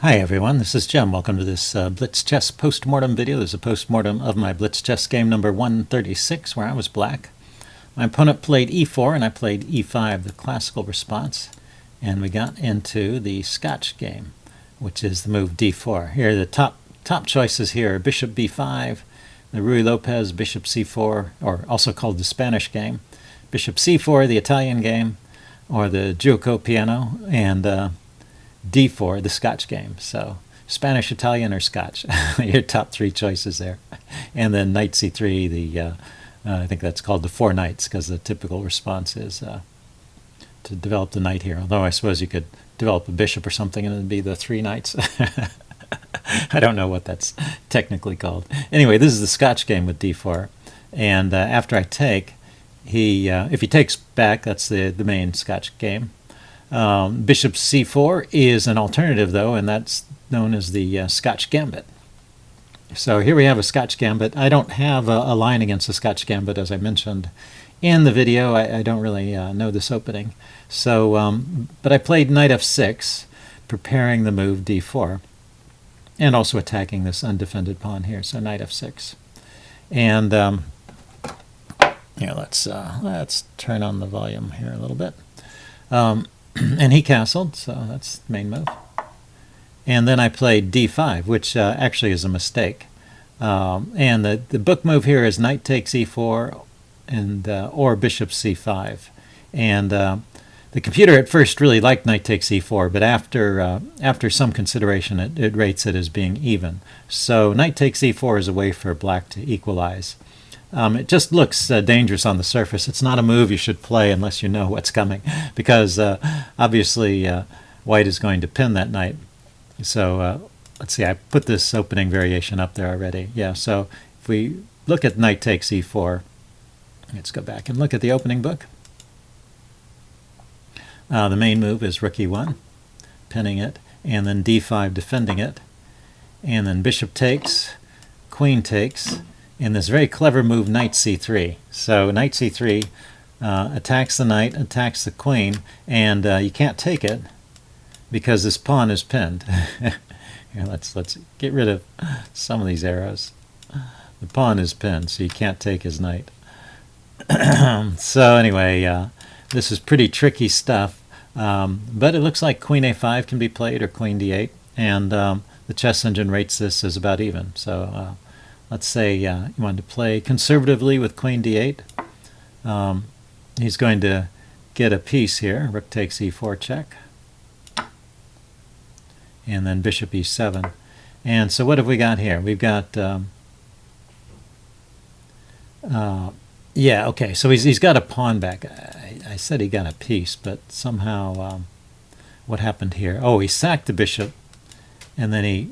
Hi everyone, this is Jim. Welcome to this Blitz chess postmortem video. This is a postmortem of my Blitz chess game number 136 where I was black. My opponent played e4 and I played e5, the classical response. And we got into the Scotch game, which is the move d4. Here the top choices here are bishop b5, the Ruy Lopez bishop c4, or also called the Spanish game, bishop c4, the Italian game, or the Giuoco Piano, and d4, the Scotch game. So Spanish, Italian, or Scotch. Your top three choices there. And then knight c3, the I think that's called the four knights, because the typical response is to develop the knight here. Although I suppose you could develop a bishop or something and it'd be the three knights. I don't know what that's technically called. Anyway, this is the Scotch game with d4. And after I take, if he takes back, that's the main Scotch game. Bishop c4 is an alternative, though, and that's known as the Scotch gambit. So here we have a Scotch gambit. I don't have a line against the Scotch gambit, as I mentioned in the video. I don't really know this opening. So, but I played knight f6, preparing the move d4, and also attacking this undefended pawn here. So knight f6, and let's turn on the volume here a little bit. And he castled, so that's the main move. And then I played d5, which actually is a mistake. And the book move here is knight takes e4 and or bishop c5. And the computer at first really liked knight takes e4, but after some consideration, it rates it as being even. So knight takes e4 is a way for black to equalize. It just looks dangerous on the surface. It's not a move you should play unless you know what's coming, because obviously white is going to pin that knight. So let's see, I put this opening variation up there already. Yeah, so if we look at knight takes e4, let's go back and look at the opening book. The main move is rook e1, pinning it, and then d5 defending it, and then bishop takes, queen takes, and this very clever move, knight c3. So knight c3 attacks the knight, attacks the queen, and you can't take it because this pawn is pinned. Here, let's get rid of some of these arrows. The pawn is pinned, so you can't take his knight. So anyway, this is pretty tricky stuff, but it looks like queen a5 can be played, or queen d8, and the chess engine rates this as about even. So let's say you wanted to play conservatively with queen d8. He's going to get a piece here. Rook takes e4 check. And then bishop e7. And so what have we got here? We've got, yeah, okay, so he's got a pawn back. I said he got a piece, but somehow what happened here? Oh, he sacked the bishop, and then he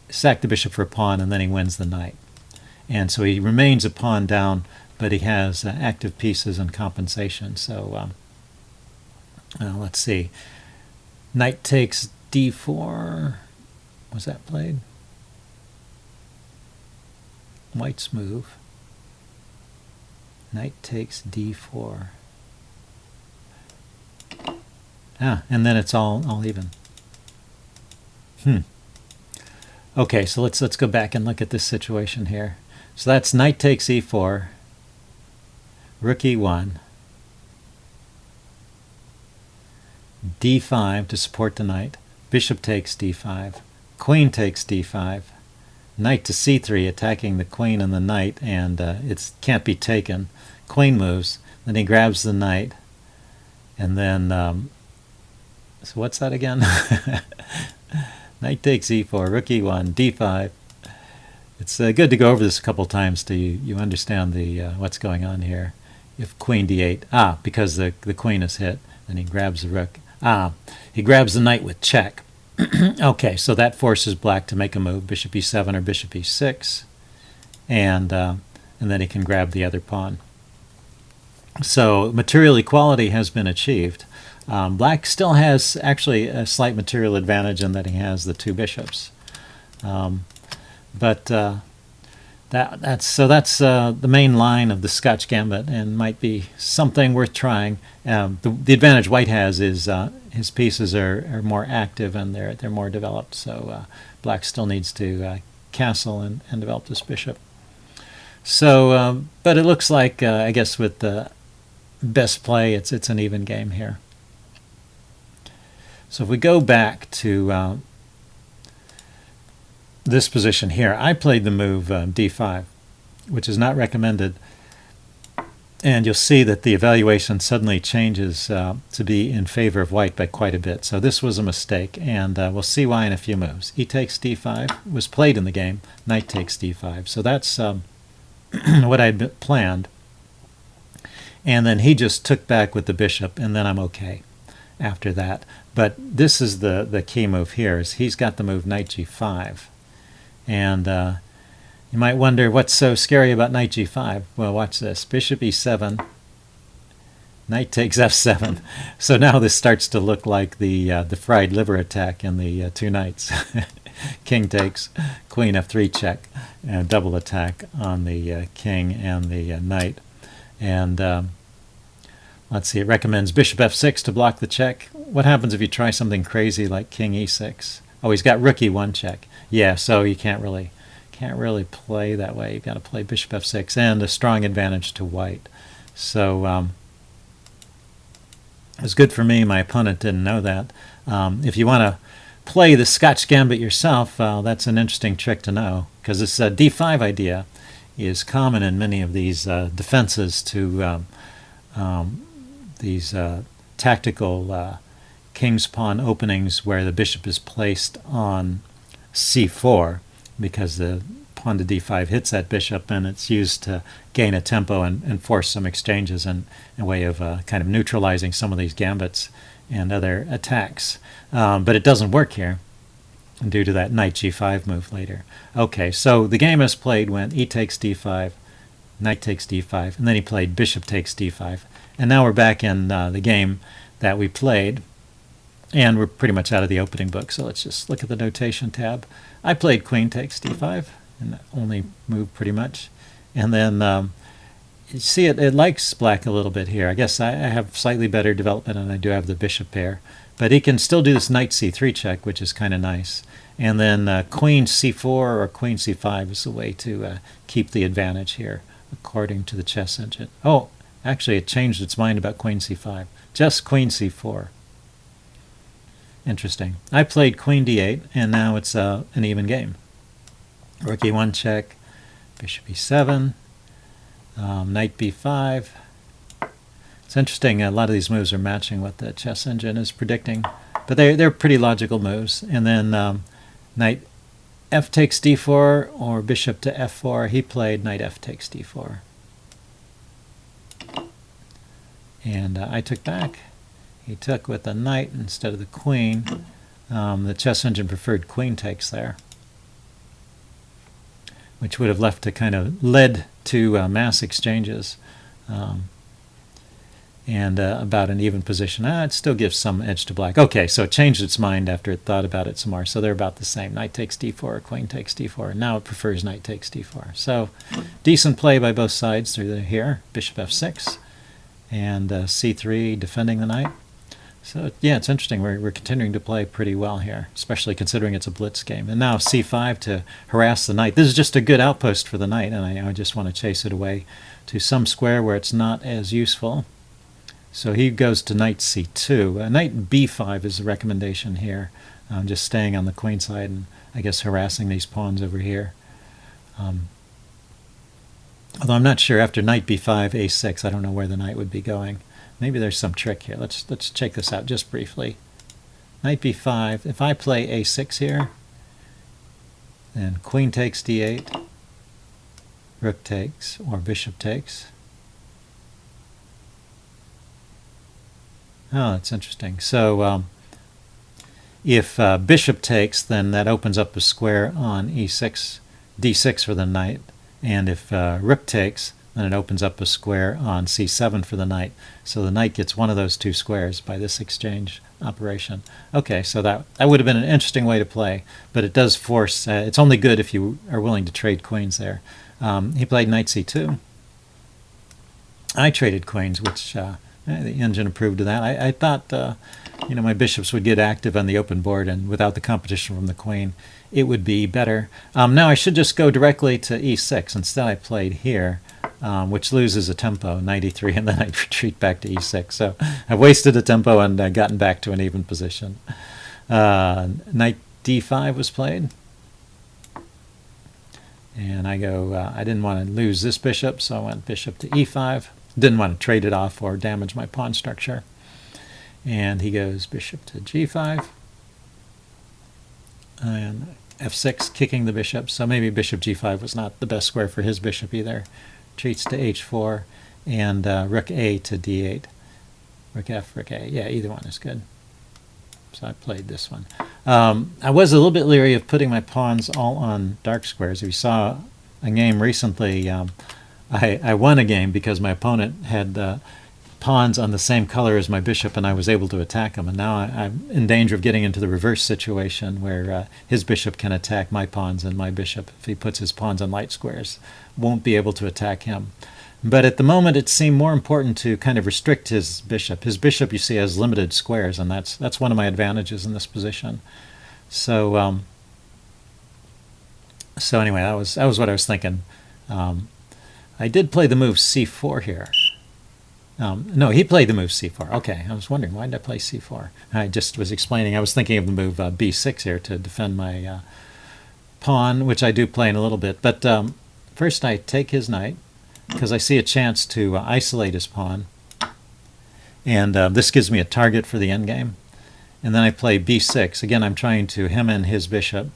sacked the bishop for a pawn, and then he wins the knight. And so he remains a pawn down, but he has active pieces and compensation. So let's see. Knight takes d4. Was that played? White's move. Knight takes d4. And then it's all even. Okay, so let's go back and look at this situation here. So that's knight takes e4, rook e1, d5 to support the knight, bishop takes d5, queen takes d5, knight to c3 attacking the queen and the knight, and it can't be taken. Queen moves, then he grabs the knight, and then, so what's that again? Knight takes e4, rook e1, d5. It's good to go over this a couple times so you understand the what's going on here. If queen d8, because the queen is hit, then he grabs the rook. He grabs the knight with check. Okay, so that forces black to make a move, bishop e7 or bishop e6, and then he can grab the other pawn. So material equality has been achieved. Black still has actually a slight material advantage in that he has the two bishops. But That's the main line of the Scotch gambit, and might be something worth trying. The advantage White has is his pieces are more active and they're more developed. So Black still needs to castle and develop this bishop. So, but it looks like I guess with the best play, it's an even game here. So if we go back to this position here, I played the move d5, which is not recommended, and you'll see that the evaluation suddenly changes to be in favor of White by quite a bit. So this was a mistake, and we'll see why in a few moves. E takes d5 was played in the game. Knight takes d5. So that's what I had planned, and then he just took back with the bishop, and then I'm okay after that. But this is the key move here, is he's got the move knight g5. And you might wonder what's so scary about knight g5. Well, watch this. Bishop e7. Knight takes f7. So now this starts to look like the fried liver attack in the two knights. King takes, queen f3 check, double attack on the king and the knight. And let's see, it recommends bishop f6 to block the check. What happens if you try something crazy like king e6? Oh, he's got rook e1 check. Yeah, so you can't really play that way. You've got to play bishop f6, and a strong advantage to White. So it was good for me. My opponent didn't know that. If you want to play the Scotch gambit yourself, that's an interesting trick to know, because this d5 idea is common in many of these defenses to these tactical king's pawn openings where the bishop is placed on c4, because the pawn to d5 hits that bishop, and it's used to gain a tempo and force some exchanges and a way of kind of neutralizing some of these gambits and other attacks. But it doesn't work here due to that knight g5 move later. Okay, so the game as played went e takes d5, knight takes d5, and then he played bishop takes d5. And now we're back in the game that we played, and we're pretty much out of the opening book, so let's just look at the notation tab. I played queen takes d5, and that only move pretty much. And then you see it likes Black a little bit here. I guess I have slightly better development, and I do have the bishop pair. But he can still do this knight c3 check, which is kind of nice. And then queen c4 or queen c5 is the way to keep the advantage here, according to the chess engine. Oh, actually it changed its mind about queen c5. Just queen c4. Interesting. I played queen d8, and now it's an even game. Rook e1 check, bishop e7, knight b5. It's interesting, a lot of these moves are matching what the chess engine is predicting, but they're pretty logical moves. And then knight f takes d4 or bishop to f4. He played knight f takes d4. And I took back. He took with the knight instead of the queen. The chess engine preferred queen takes there, which would have led to mass exchanges and about an even position. It still gives some edge to Black. Okay, so it changed its mind after it thought about it some more. So they're about the same. Knight takes d4, queen takes d4. And now it prefers knight takes d4. So decent play by both sides through here. Bishop f6 and c3 defending the knight. So yeah, it's interesting. We're continuing to play pretty well here, especially considering it's a blitz game. And now c5 to harass the knight. This is just a good outpost for the knight, and I just want to chase it away to some square where it's not as useful. So he goes to knight c2. Knight b5 is the recommendation here. Just staying on the queen side and I guess harassing these pawns over here. Although I'm not sure, after knight b5, a6, I don't know where the knight would be going. Maybe there's some trick here. Let's check this out just briefly. Knight b5. If I play a6 here, then queen takes d8, rook takes, or bishop takes. Oh, that's interesting. So if bishop takes, then that opens up a square on e6, d6 for the knight. And if rook takes, then it opens up a square on c7 for the knight. So the knight gets one of those two squares by this exchange operation. Okay, so that would have been an interesting way to play, but it does force, it's only good if you are willing to trade queens there. He played knight c2. I traded queens, which the engine approved of that. I thought my bishops would get active on the open board, and without the competition from the queen, it would be better. Now I should just go directly to e6. Instead, I played here, which loses a tempo, knight e3, and then I retreat back to e6. So I've wasted a tempo and gotten back to an even position. Knight d5 was played. And I didn't want to lose this bishop, so I went bishop to e5. Didn't want to trade it off or damage my pawn structure. And he goes bishop to g5. And f6, kicking the bishop. So maybe bishop g5 was not the best square for his bishop either. Retreats to h4. And rook a to d8. Rook f, rook a. Yeah, either one is good. So I played this one. I was a little bit leery of putting my pawns all on dark squares. If you saw a game recently, I won a game because my opponent had pawns on the same color as my bishop, and I was able to attack him. And now I'm in danger of getting into the reverse situation where his bishop can attack my pawns, and my bishop, if he puts his pawns on light squares, won't be able to attack him. But at the moment, it seemed more important to kind of restrict his bishop. His bishop, you see, has limited squares, and that's one of my advantages in this position. So anyway, that was what I was thinking. I did play the move c4 here. No, he played the move c4. Okay, I was wondering, why did I play c4? I just was explaining. I was thinking of the move b6 here to defend my pawn, which I do play in a little bit. But first I take his knight, because I see a chance to isolate his pawn. And this gives me a target for the endgame. And then I play b6. Again, I'm trying to hem in his bishop.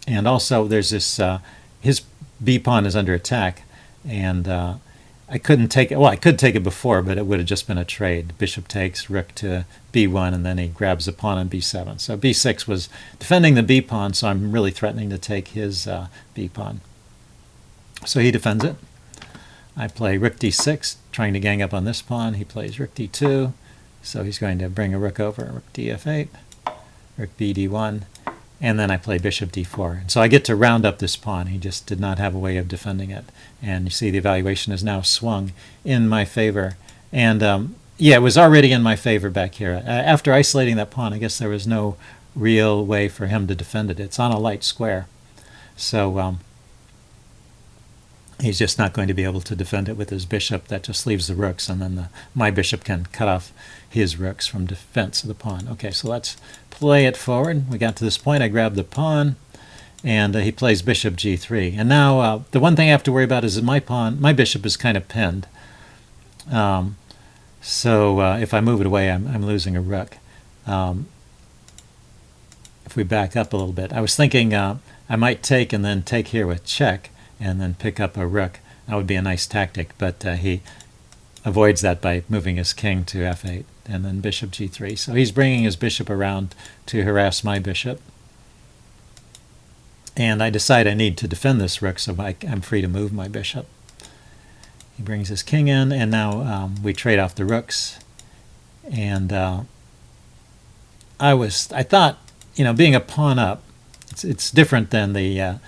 And also there's this, his b pawn is under attack. And I couldn't take it. Well, I could take it before, but it would have just been a trade. Bishop takes, rook to b1, and then he grabs the pawn on b7. So b6 was defending the b pawn, so I'm really threatening to take his b pawn. So he defends it. I play rook d6, trying to gang up on this pawn. He plays rook d2, so he's going to bring a rook over. Rook df8, rook bd1, and then I play bishop d4. And so I get to round up this pawn. He just did not have a way of defending it. And you see the evaluation is now swung in my favor. And yeah, it was already in my favor back here. After isolating that pawn, I guess there was no real way for him to defend it. It's on a light square. So he's just not going to be able to defend it with his bishop. That just leaves the rooks, and then my bishop can cut off his rooks from defense of the pawn. Okay, so let's play it forward. We got to this point. I grab the pawn, and he plays bishop g3. And now the one thing I have to worry about is that my bishop is kind of pinned. So if I move it away, I'm losing a rook. If we back up a little bit, I was thinking I might take and then take here with check, and then pick up a rook. That would be a nice tactic, but he avoids that by moving his king to f8, and then bishop g3. So he's bringing his bishop around to harass my bishop. And I decide I need to defend this rook, so I'm free to move my bishop. He brings his king in, and now we trade off the rooks. And I thought, being a pawn up, it's different than the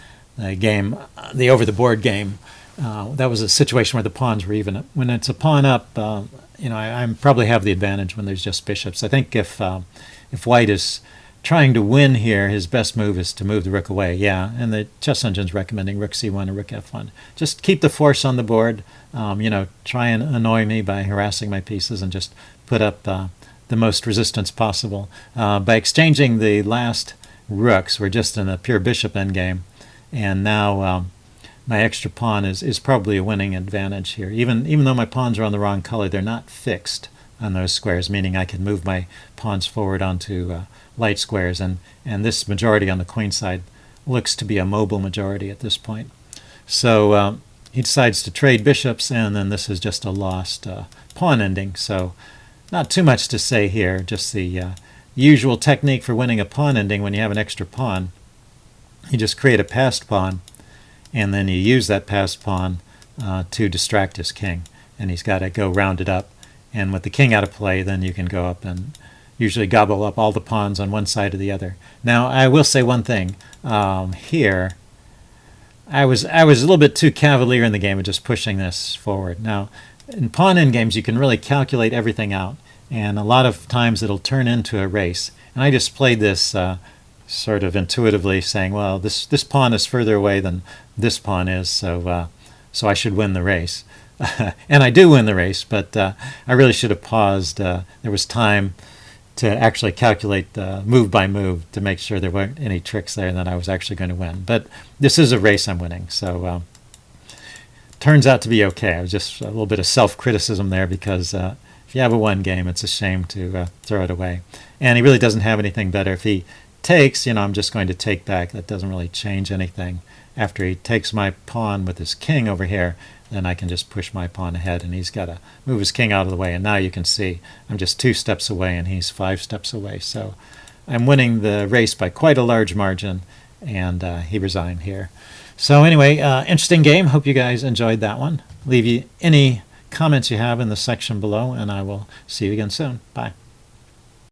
game, the over-the-board game. That was a situation where the pawns were even. When it's a pawn up, I probably have the advantage when there's just bishops. I think if white is trying to win here, his best move is to move the rook away. Yeah, and the chess engine's recommending rook c1 and rook f1. Just keep the force on the board. Try and annoy me by harassing my pieces, and just put up the most resistance possible. By exchanging the last rooks, we're just in a pure bishop endgame. And now my extra pawn is probably a winning advantage here. Even though my pawns are on the wrong color, they're not fixed on those squares, meaning I can move my pawns forward onto light squares. And this majority on the queen side looks to be a mobile majority at this point. So he decides to trade bishops, and then this is just a lost pawn ending. So not too much to say here, just the usual technique for winning a pawn ending when you have an extra pawn. You just create a passed pawn, and then you use that passed pawn to distract his king. And he's got to go round it up. And with the king out of play, then you can go up and usually gobble up all the pawns on one side or the other. Now, I will say one thing. Here, I was a little bit too cavalier in the game of just pushing this forward. Now, in pawn endgames, you can really calculate everything out, and a lot of times it'll turn into a race. And I just played this sort of intuitively, saying, well, this pawn is further away than this pawn is, so I should win the race. And I do win the race, but I really should have paused. There was time to actually calculate move by move to make sure there weren't any tricks there and that I was actually going to win. But this is a race I'm winning, so turns out to be okay. It was just a little bit of self-criticism there, because if you have a one game, it's a shame to throw it away. And he really doesn't have anything better. If he takes, I'm just going to take back. That doesn't really change anything. After he takes my pawn with his king over here, then I can just push my pawn ahead, and he's got to move his king out of the way. And now you can see I'm just 2 steps away, and he's 5 steps away. So I'm winning the race by quite a large margin, and he resigned here. So anyway, interesting game. Hope you guys enjoyed that one. Leave you any comments you have in the section below, and I will see you again soon. Bye.